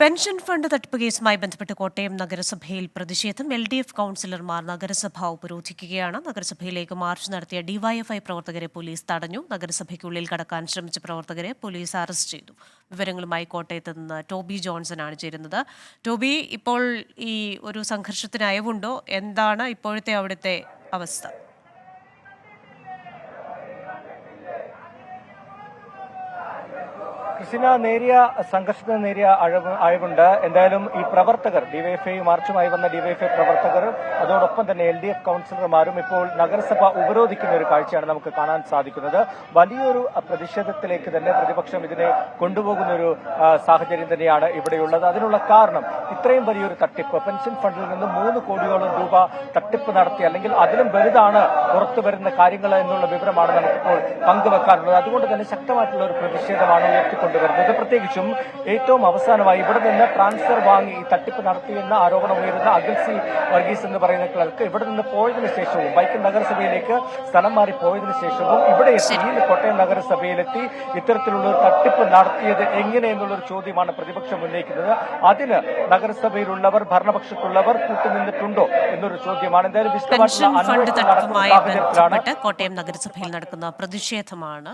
Pension fund തട്ടിപ്പ് കേസുമായി ബന്ധപ്പെട്ട് കോട്ടയം നഗരസഭയിൽ പ്രതിഷേധം LDF കൗൺസിലർമാർ നഗരസഭ ഉപരോധിക്കുകയാണ്. നഗരസഭയിലേക്ക് മാർച്ച് നടത്തിയ ഡിവൈഎഫ്ഐ പ്രവർത്തകരെ പോലീസ് തടഞ്ഞു. നഗരസഭയ്ക്കുള്ളിൽ കടക്കാൻ ശ്രമിച്ച പ്രവർത്തകരെ പോലീസ് അറസ്റ്റ് ചെയ്തു. വിവരങ്ങളുമായി കോട്ടയത്ത് നിന്ന് ടോബി ജോൺസൺ ആണ് ചേരുന്നത്. ടോബി, ഇപ്പോൾ ഈ ഒരു സംഘർഷത്തിന് അയവുണ്ടോ? എന്താണ് ഇപ്പോഴത്തെ അവിടുത്തെ അവസ്ഥ? കൃഷ്ണ, നേരിയ സംഘർഷത്തിന് നേരിയ അയവുണ്ട്. എന്തായാലും ഈ പ്രവർത്തകർ ഡിവൈഎഫ്ഐ മാർച്ചുമായി വന്ന ഡിവൈഎഫ്ഐ പ്രവർത്തകർ അതോടൊപ്പം തന്നെ LDF കൗൺസിലർമാരും ഇപ്പോൾ നഗരസഭ ഉപരോധിക്കുന്ന ഒരു കാഴ്ചയാണ് നമുക്ക് കാണാൻ സാധിക്കുന്നത്. വലിയൊരു പ്രതിഷേധത്തിലേക്ക് തന്നെ പ്രതിപക്ഷം ഇതിനെ കൊണ്ടുപോകുന്ന ഒരു സാഹചര്യം തന്നെയാണ് ഇവിടെയുള്ളത്. അതിനുള്ള കാരണം ഇത്രയും വലിയൊരു തട്ടിപ്പ്, പെൻഷൻ ഫണ്ടിൽ നിന്ന് 3 കോടിയോളം രൂപ തട്ടിപ്പ് നടത്തി, അല്ലെങ്കിൽ അതിലും വലുതാണ് പുറത്തു വരുന്ന കാര്യങ്ങൾ എന്നുള്ള വിവരമാണ് നമുക്കിപ്പോൾ പങ്കുവെക്കാനുള്ളത്. അതുകൊണ്ട് തന്നെ ശക്തമായിട്ടുള്ള ഒരു പ്രതിഷേധമാണ് ഉയർത്തിക്കൊണ്ടുവരുന്നത്. പ്രത്യേകിച്ചും ഏറ്റവും അവസാനമായി ഇവിടെ നിന്ന് ട്രാൻസ്ഫർ വാങ്ങി ഈ തട്ടിപ്പ് നടത്തിയെന്ന ആരോപണം ഉയരുന്ന അഖിൽ സി വർഗീസ് എന്ന് പറയുന്ന ക്ലർക്ക് ഇവിടെ നിന്ന് പോയതിനു ശേഷവും വൈക്കം നഗരസഭയിലേക്ക് സ്ഥലം മാറി പോയതിനു ശേഷവും ഇവിടെ എത്തി കോട്ടയം നഗരസഭയിലെത്തി ഇത്തരത്തിലുള്ള ഒരു തട്ടിപ്പ് നടത്തിയത് എങ്ങനെയെന്നുള്ളൊരു ചോദ്യമാണ് പ്രതിപക്ഷം ഉന്നയിക്കുന്നത്. അതിന് നഗരസഭയിലുള്ളവർ, ഭരണപക്ഷത്തുള്ളവർ കൂട്ടുനിന്നിട്ടുണ്ടോ എന്നൊരു ചോദ്യമാണ്. എന്തായാലും ബന്ധപ്പെട്ട് കോട്ടയം നഗരസഭയിൽ നടക്കുന്ന പ്രതിഷേധമാണ്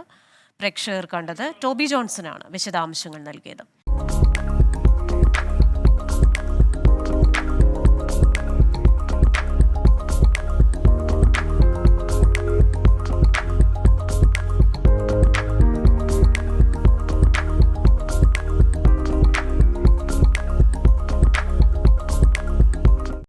പ്രേക്ഷകർ കണ്ടത്. ടോബി ജോൺസനാണ് വിശദാംശങ്ങൾ നൽകിയത്.